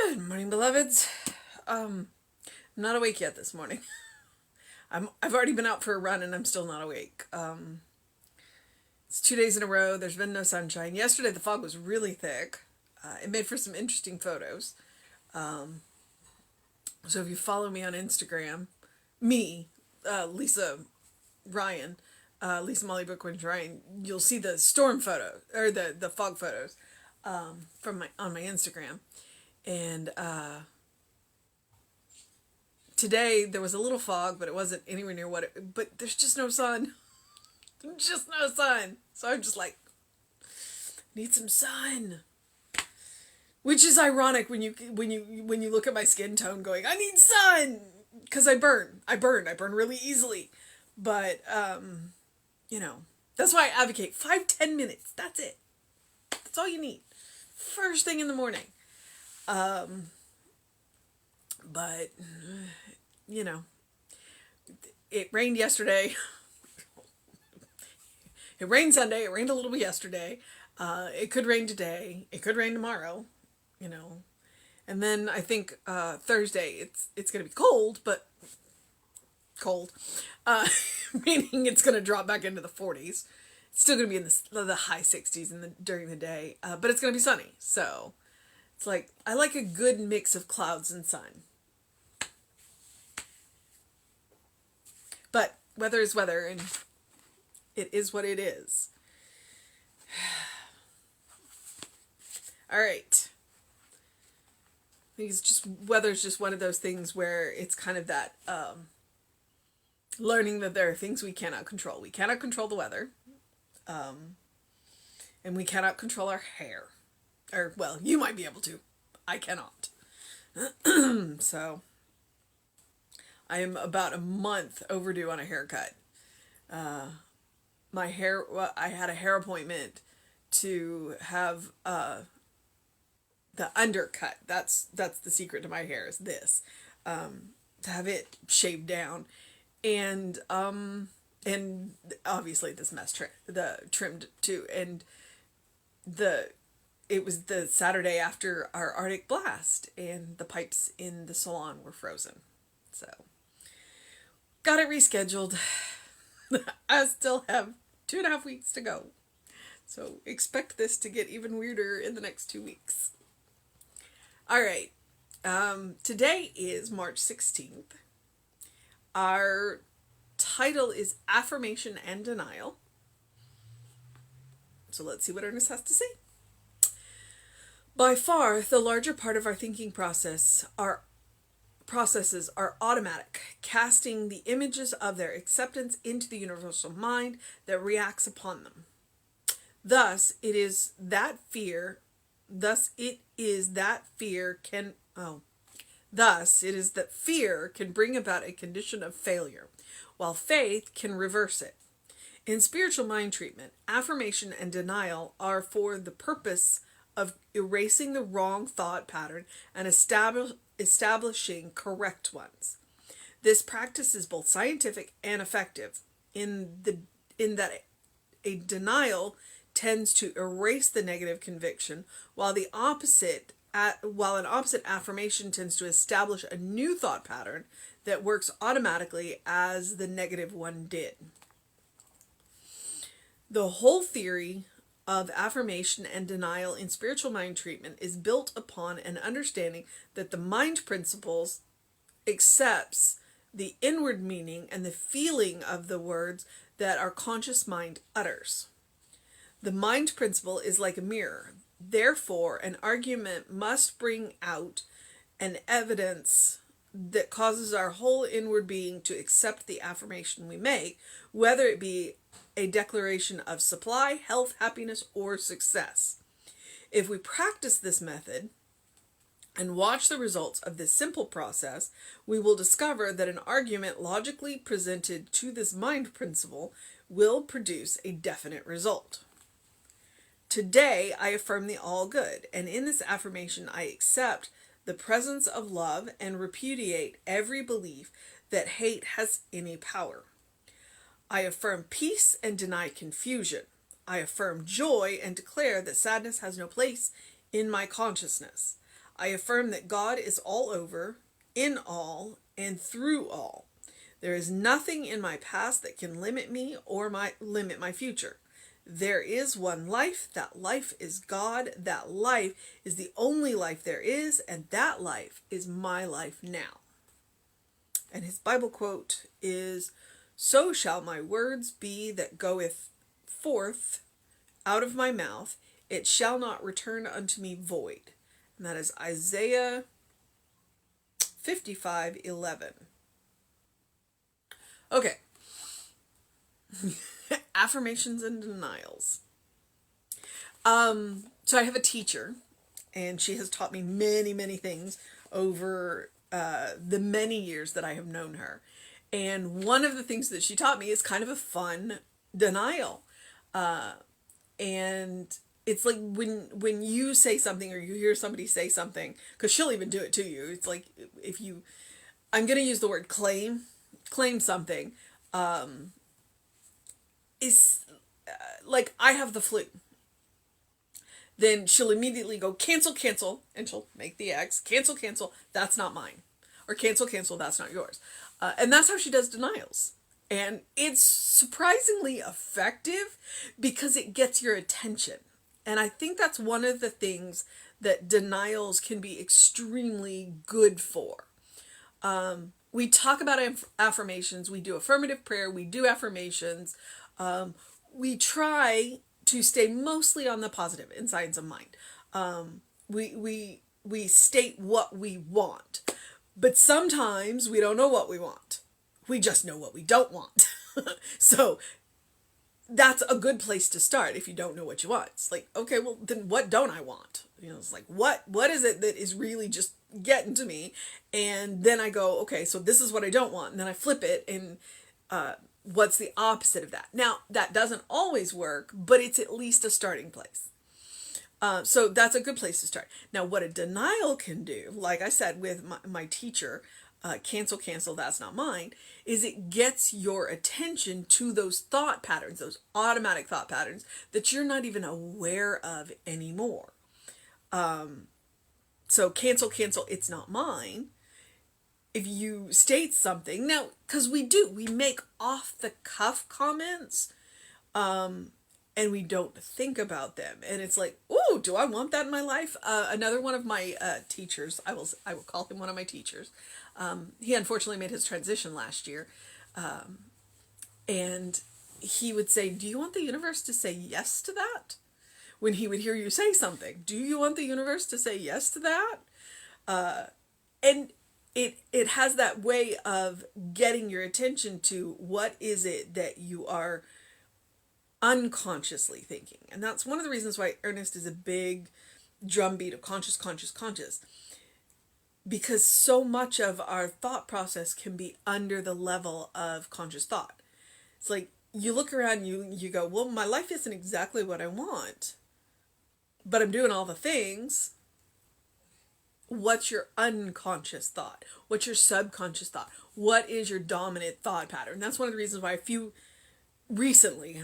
Good morning, beloveds. I'm not awake yet this morning. I've already been out for a run and I'm still not awake. It's 2 days in a row. There's been no sunshine. Yesterday the fog was really thick. It made for some interesting photos. So if you follow me on Instagram, Lisa Ryan, Lisa Molly Brookwinch Ryan, you'll see the storm photo or the fog photos on my Instagram. And today there was a little fog, but it wasn't anywhere near but there's just no sun. Just no sun. So I'm just like, need some sun. Which is ironic when you look at my skin tone going, I need sun, because I burn really easily. But that's why I advocate 5-10 minutes. That's it. That's all you need. First thing in the morning. But it rained yesterday. It rained Sunday. It rained a little bit yesterday. It could rain today. It could rain tomorrow. And then I think Thursday it's gonna be cold, but cold, meaning it's gonna drop back into the 40s. It's still gonna be in the high 60s during the day, but it's gonna be sunny. So it's like I like a good mix of clouds and sun. But weather is weather, and it is what it is. All right. I think weather's just one of those things where it's kind of that learning that there are things we cannot control. We cannot control the weather, and we cannot control our hair. Or, well, you might be able to. I cannot. So, I am about a month overdue on a haircut. My hair, I had a hair appointment to have the undercut. That's the secret to my hair, is this. To have it shaved down. And obviously this mess trimmed too. And it was the Saturday after our Arctic blast, and the pipes in the salon were frozen. So, got it rescheduled. I still have 2.5 weeks to go. So expect this to get even weirder in the next 2 weeks. All right. Today is March 16th. Our title is Affirmation and Denial. So let's see what Ernest has to say. By far, the larger part of our thinking processes are automatic, casting the images of their acceptance into the universal mind that reacts upon them. Thus, it is that fear can bring about a condition of failure, while faith can reverse it. In spiritual mind treatment, affirmation and denial are for the purpose of erasing the wrong thought pattern and establishing correct ones. This practice is both scientific and effective in that a denial tends to erase the negative conviction, while an opposite affirmation tends to establish a new thought pattern that works automatically as the negative one did. The whole theory of affirmation and denial in spiritual mind treatment is built upon an understanding that the mind principles accepts the inward meaning and the feeling of the words that our conscious mind utters. The mind principle is like a mirror. Therefore, an argument must bring out an evidence that causes our whole inward being to accept the affirmation we make, whether it be a declaration of supply, health, happiness, or success. If we practice this method and watch the results of this simple process, we will discover that an argument logically presented to this mind principle will produce a definite result. Today, I affirm the all good, and in this affirmation, I accept the presence of love and repudiate every belief that hate has any power. I affirm peace and deny confusion. I affirm joy and declare that sadness has no place in my consciousness. I affirm that God is all over, in all, and through all. There is nothing in my past that can limit me or limit my future. There is one life. That life is God. That life is the only life there is, and that life is my life now. And his Bible quote is, "So shall my words be that goeth forth out of my mouth. It shall not return unto me void." And that is Isaiah 55:11. Okay. Affirmations and denials. So I have a teacher, and she has taught me many, many things over the many years that I have known her. And one of the things that she taught me is kind of a fun denial. And it's like when you say something or you hear somebody say something, because she'll even do it to you. It's like I'm going to use the word claim something. Is like, I have the flu. Then she'll immediately go, cancel, and she'll make the X, cancel, that's not mine. Or cancel, that's not yours. And that's how she does denials. And it's surprisingly effective because it gets your attention. And I think that's one of the things that denials can be extremely good for. We talk about affirmations. We do affirmative prayer. We do affirmations. We try to stay mostly on the positive in Science of Mind. We state what we want, but sometimes we don't know what we want. We just know what we don't want. So that's a good place to start if you don't know what you want. It's like, okay, well then what don't I want? It's like, what is it that is really just getting to me? And then I go, okay, so this is what I don't want. And then I flip it and, what's the opposite of that? Now, that doesn't always work, but it's at least a starting place. So that's a good place to start. Now, what a denial can do, like I said with my teacher, cancel, that's not mine, is it gets your attention to those thought patterns, those automatic thought patterns that you're not even aware of anymore. So cancel, it's not mine. If you state something, now, because we make off the cuff comments, and we don't think about them. And it's like, oh, do I want that in my life? Another one of my teachers, I will call him one of my teachers. He unfortunately made his transition last year. And he would say, do you want the universe to say yes to that? When he would hear you say something, do you want the universe to say yes to that? And it has that way of getting your attention to what is it that you are unconsciously thinking. And that's one of the reasons why Ernest is a big drumbeat of conscious. Because so much of our thought process can be under the level of conscious thought. It's like, you look around, you go, well, my life isn't exactly what I want, but I'm doing all the things. What's your unconscious thought? What's your subconscious thought? What is your dominant thought pattern? That's one of the reasons why recently,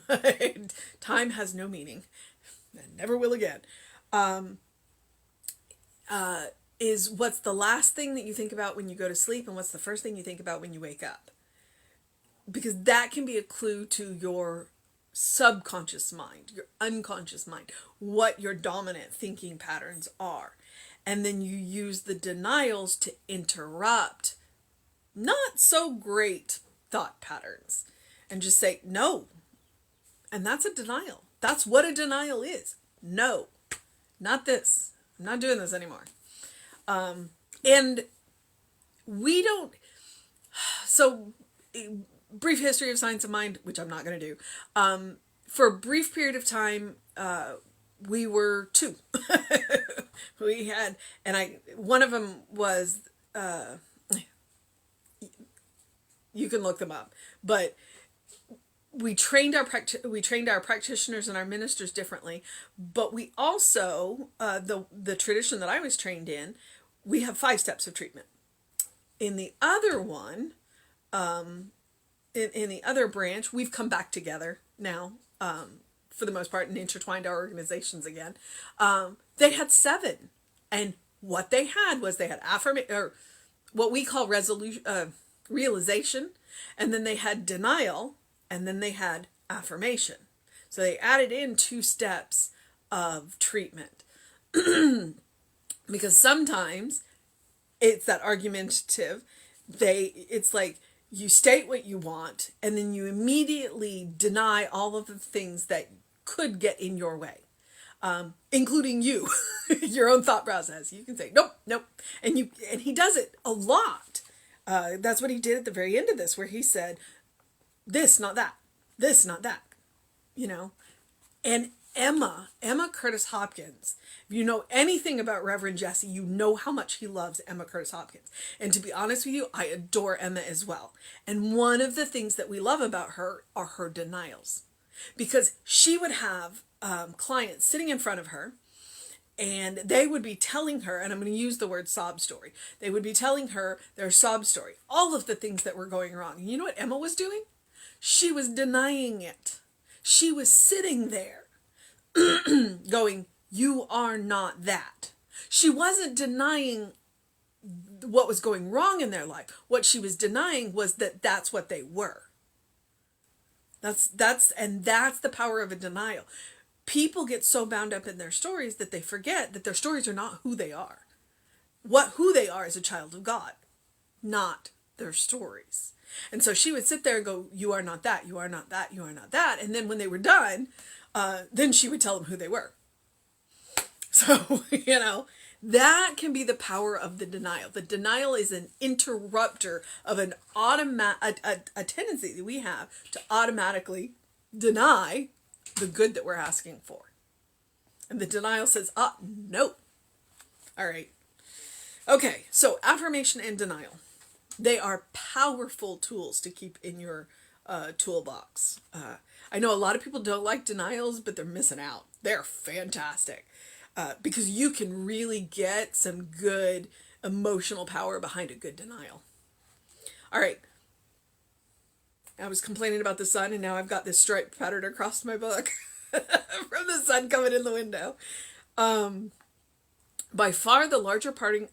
and time has no meaning, and never will again, is what's the last thing that you think about when you go to sleep, and what's the first thing you think about when you wake up? Because that can be a clue to your subconscious mind, your unconscious mind, what your dominant thinking patterns are. And then you use the denials to interrupt not so great thought patterns and just say, no. And that's a denial. That's what a denial is. No, not this. I'm not doing this anymore. And we don't, so brief history of Science of Mind, which I'm not going to do. For a brief period of time, we were two. We had, one of them was, you can look them up, but we trained our practitioners and our ministers differently, but we also, the tradition that I was trained in, we have 5 steps of treatment. In the other one, in the other branch, we've come back together now, for the most part, and intertwined our organizations again. They had 7. And what they had was they had or what we call realization, and then they had denial, and then they had affirmation. So they added in 2 steps of treatment. Because sometimes it's that argumentative. It's like you state what you want, and then you immediately deny all of the things that could get in your way, including you, your own thought process. You can say nope, nope, and he does it a lot. That's what he did at the very end of this, where he said, "This, not that. This, not that." And Emma Curtis Hopkins. If you know anything about Reverend Jesse, you know how much he loves Emma Curtis Hopkins. And to be honest with you, I adore Emma as well. And one of the things that we love about her are her denials. Because she would have clients sitting in front of her, and they would be telling her, and I'm going to use the word sob story. They would be telling her their sob story, all of the things that were going wrong. And you know what Emma was doing? She was denying it. She was sitting there going, "You are not that." She wasn't denying what was going wrong in their life. What she was denying was that that's what they were. That's the power of a denial. People get so bound up in their stories that they forget that their stories are not who they are. Who they are is a child of God, not their stories. And so she would sit there and go, "You are not that, you are not that, you are not that." And then when they were done, then she would tell them who they were. So, that can be the power of the denial. The denial is an interrupter of a tendency that we have to automatically deny the good that we're asking for. And the denial says, no. All right. Okay, so affirmation and denial. They are powerful tools to keep in your toolbox. I know a lot of people don't like denials, but they're missing out. They're fantastic. Because you can really get some good emotional power behind a good denial. All right. I was complaining about the sun, and now I've got this stripe pattern across my book from the sun coming in the window. By far, the larger part of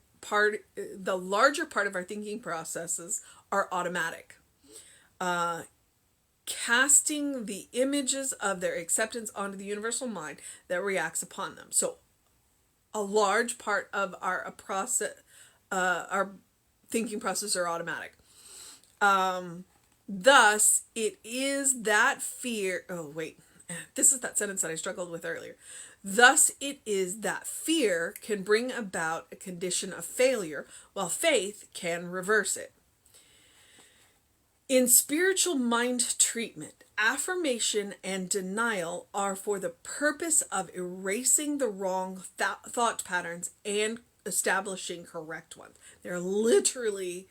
our thinking processes are automatic. Casting the images of their acceptance onto the universal mind that reacts upon them. So a large part of our thinking process are automatic. Thus, it is that fear. Oh, wait. This is that sentence that I struggled with earlier. Thus, it is that fear can bring about a condition of failure, while faith can reverse it. In spiritual mind treatment, affirmation and denial are for the purpose of erasing the wrong thought patterns and establishing correct ones. They're literally,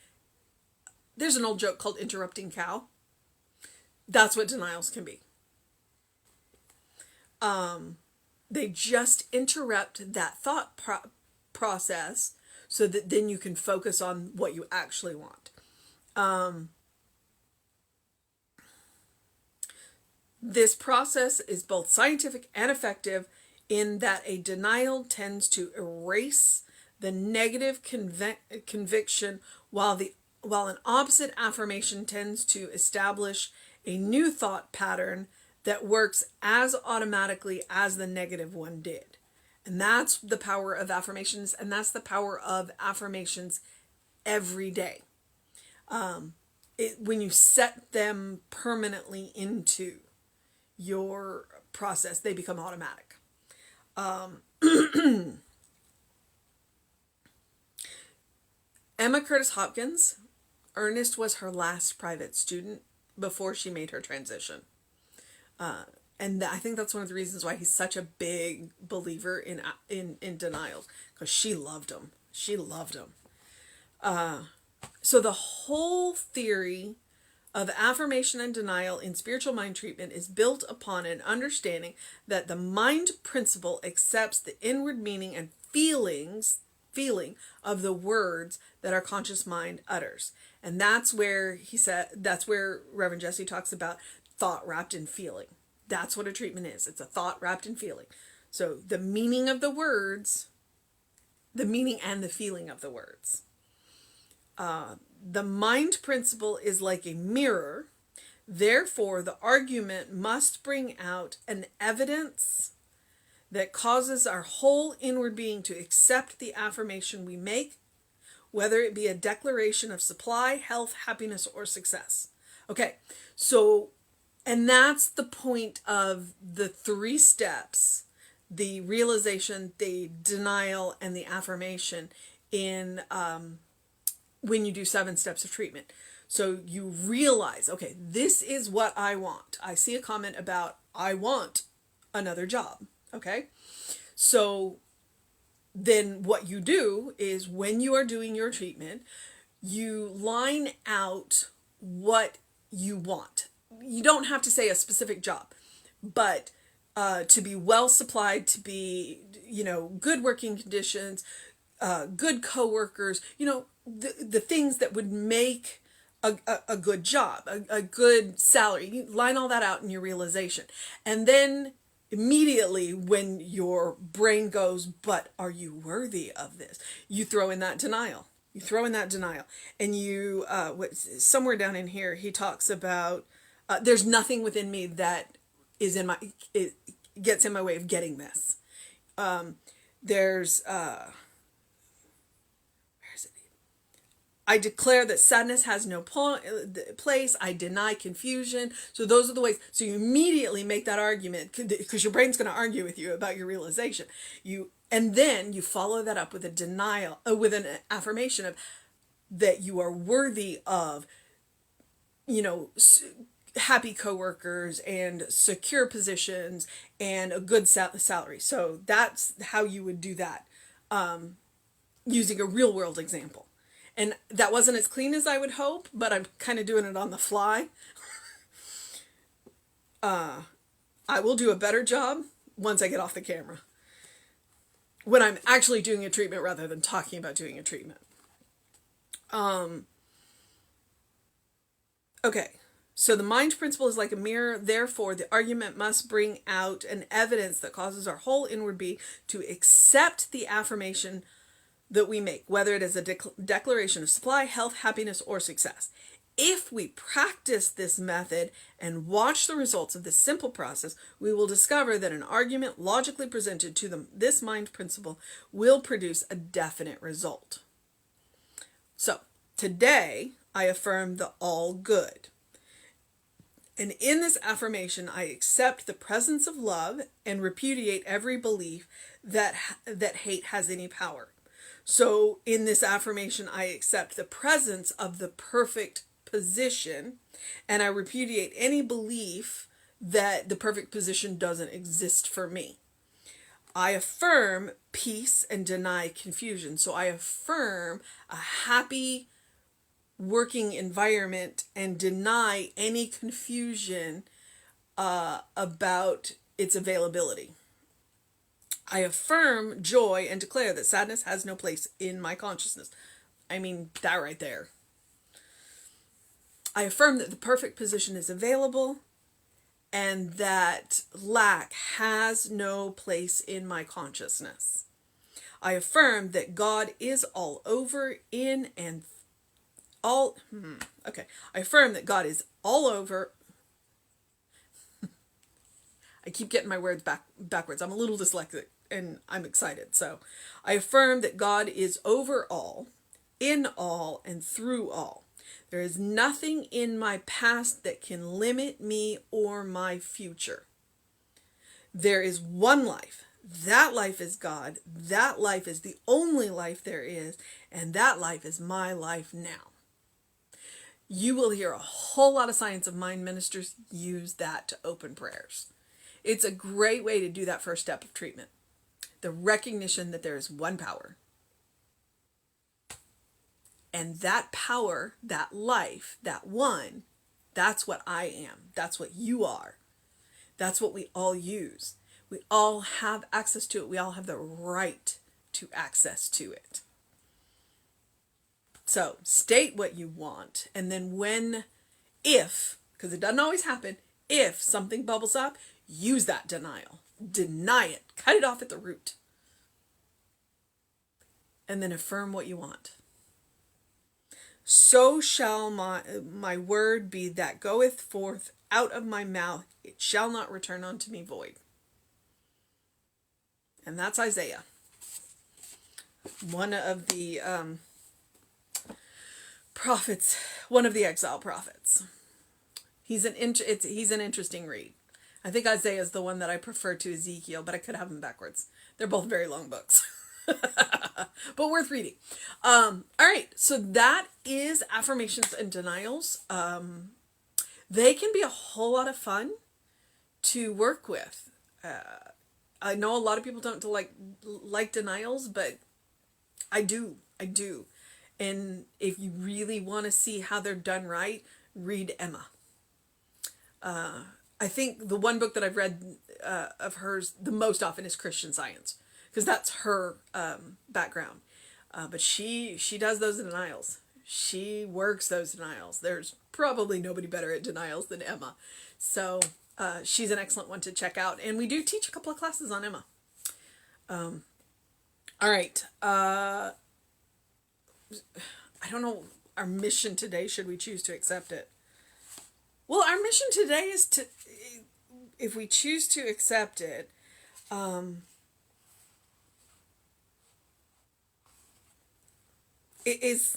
there's an old joke called interrupting cow. That's what denials can be. They just interrupt that thought process so that then you can focus on what you actually want. This process is both scientific and effective in that a denial tends to erase the negative conviction while an opposite affirmation tends to establish a new thought pattern that works as automatically as the negative one did. And that's the power of affirmations, and that's the power of affirmations every day. When you set them permanently into your process, they become automatic. Emma Curtis Hopkins, Ernest was her last private student before she made her transition. And I think that's one of the reasons why he's such a big believer in denials, because she loved him. She loved him. So the whole theory of affirmation and denial in spiritual mind treatment is built upon an understanding that the mind principle accepts the inward meaning and feeling of the words that our conscious mind utters. And that's where Reverend Jesse talks about thought wrapped in feeling. That's what a treatment is. It's a thought wrapped in feeling. So the meaning of the words the meaning and the feeling of the words. The mind principle is like a mirror. Therefore, the argument must bring out an evidence that causes our whole inward being to accept the affirmation we make, whether it be a declaration of supply, health, happiness, or success. Okay, so, and that's the point of the 3 steps, the realization, the denial, and the affirmation in when you do 7 steps of treatment. So you realize, okay, this is what I want. I see a comment about, I want another job. Okay, so then what you do is when you are doing your treatment, you line out what you want. You don't have to say a specific job, but to be well supplied, to be, good working conditions, good coworkers, the things that would make a good job, a good salary. You line all that out in your realization. And then immediately when your brain goes, but are you worthy of this? You throw in that denial. And you, somewhere down in here, he talks about, there's nothing within me that is it gets in my way of getting this. I declare that sadness has no place. I deny confusion. So those are the ways. So you immediately make that argument because your brain's going to argue with you about your realization. And then you follow that up with a denial, with an affirmation of that you are worthy of, happy coworkers and secure positions and a good salary. So that's how you would do that, using a real world example. And that wasn't as clean as I would hope, but I'm kind of doing it on the fly. I will do a better job once I get off the camera, when I'm actually doing a treatment rather than talking about doing a treatment. Okay, so the mind principle is like a mirror. Therefore, the argument must bring out an evidence that causes our whole inward being to accept the affirmation that we make, whether it is a declaration of supply, health, happiness, or success. If we practice this method and watch the results of this simple process, we will discover that an argument logically presented to this mind principle will produce a definite result. So, today, I affirm the all good. And in this affirmation, I accept the presence of love and repudiate every belief that hate has any power. So in this affirmation, I accept the presence of the perfect position, and I repudiate any belief that the perfect position doesn't exist for me. I affirm peace and deny confusion. So I affirm a happy working environment and deny any confusion about its availability. I affirm joy and declare that sadness has no place in my consciousness. I mean, that right there. I affirm that the perfect position is available and that lack has no place in my consciousness. I affirm that God is all over, in and all. I affirm that God is all over. I keep getting my words backwards. I'm a little dyslexic and I'm excited. So I affirm that God is over all, in all, and through all. There is nothing in my past that can limit me or my future. There is one life. That life is God. That life is the only life there is. And that life is my life now. You will hear a whole lot of Science of Mind ministers use that to open prayers. It's a great way to do that first step of treatment. The recognition that there is one power. And that power, that life, that one, that's what I am. That's what you are. That's what we all use. We all have access to it. We all have the right to access to it. So state what you want. And then if, because it doesn't always happen, if something bubbles up, use that denial. Deny it. Cut it off at the root. and then affirm what you want. So shall my word be that goeth forth out of my mouth. It shall not return unto me void. And that's Isaiah. One of the prophets, one of the exile prophets. He's an interesting read. I think Isaiah is the one that I prefer to Ezekiel, but I could have them backwards. They're both very long books. But worth reading. All right, so that is Affirmations and Denials. They can be a whole lot of fun to work with. I know a lot of people don't like denials, but I do. And if you really want to see how they're done right, read Emma. I think the one book that I've read of hers the most often is Christian Science, because that's her background. But she does those denials. She works those denials. There's probably nobody better at denials than Emma. So she's an excellent one to check out. And we do teach a couple of classes on Emma. All right. I don't know. Our mission today, should we choose to accept it? Well, our mission today is to, if we choose to accept it, is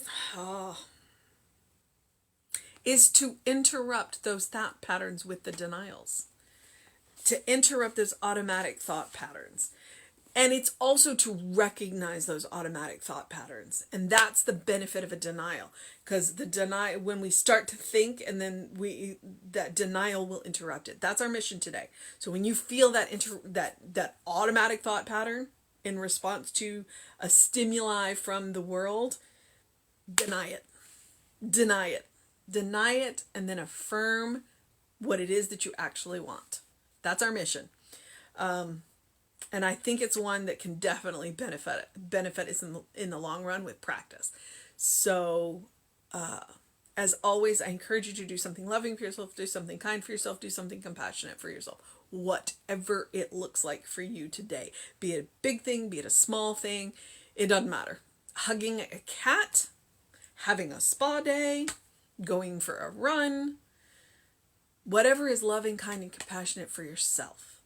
to interrupt those thought patterns with the denials, to interrupt those automatic thought patterns. And it's also to recognize those automatic thought patterns. And that's the benefit of a denial. Because when we start to think, and then that denial will interrupt it. That's our mission today. So when you feel that automatic thought pattern in response to a stimuli from the world, deny it. Deny it. Deny it, and then affirm what it is that you actually want. That's our mission. And I think it's one that can definitely benefit us in the long run with practice. So, as always, I encourage you to do something loving for yourself, do something kind for yourself, do something compassionate for yourself. Whatever it looks like for you today. Be it a big thing, be it a small thing, it doesn't matter. Hugging a cat, having a spa day, going for a run, whatever is loving, kind, and compassionate for yourself.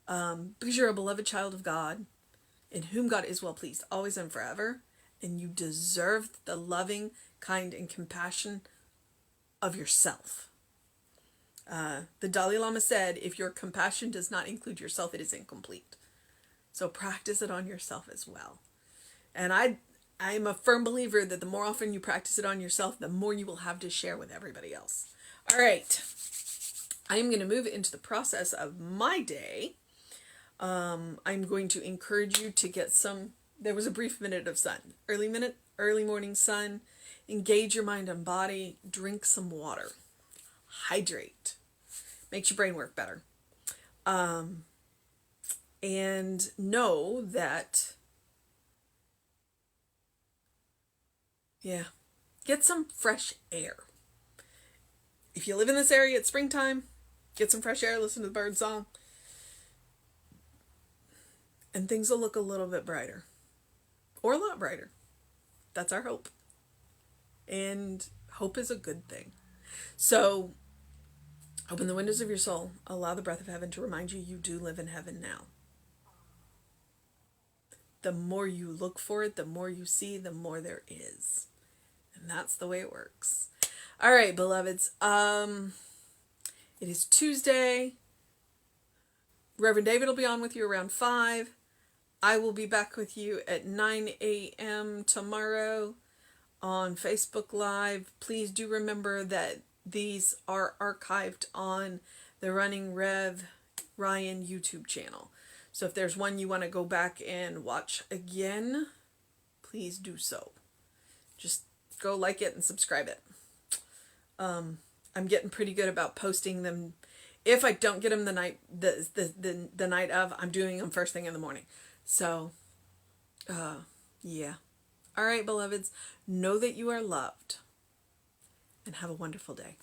Because you're a beloved child of God, in whom God is well pleased, always and forever, and you deserve the loving, kind, and compassion of yourself. The Dalai Lama said, if your compassion does not include yourself, it is incomplete. So practice it on yourself as well. And I'm a firm believer that the more often you practice it on yourself, the more you will have to share with everybody else. All right. I am going to move into the process of my day. I'm going to encourage you to get there was a brief minute of sun, early morning sun, engage your mind and body, drink some water, hydrate, makes your brain work better. And know that, get some fresh air. If you live in this area, it's springtime, get some fresh air, listen to the bird song, and things will look a little bit brighter. Or a lot brighter. That's our hope. And hope is a good thing. So, open the windows of your soul. Allow the breath of heaven to remind you you do live in heaven now. The more you look for it, the more you see, the more there is. And that's the way it works. All right, beloveds. It is Tuesday. Reverend David will be on with you around 5. I will be back with you at 9 a.m. tomorrow on Facebook Live. Please do remember that these are archived on the Running Rev Ryan YouTube channel. So if there's one you want to go back and watch again, please do so. Just go like it and subscribe it. I'm getting pretty good about posting them. If I don't get them the night of, I'm doing them first thing in the morning. So, yeah. All right, beloveds, know that you are loved and have a wonderful day.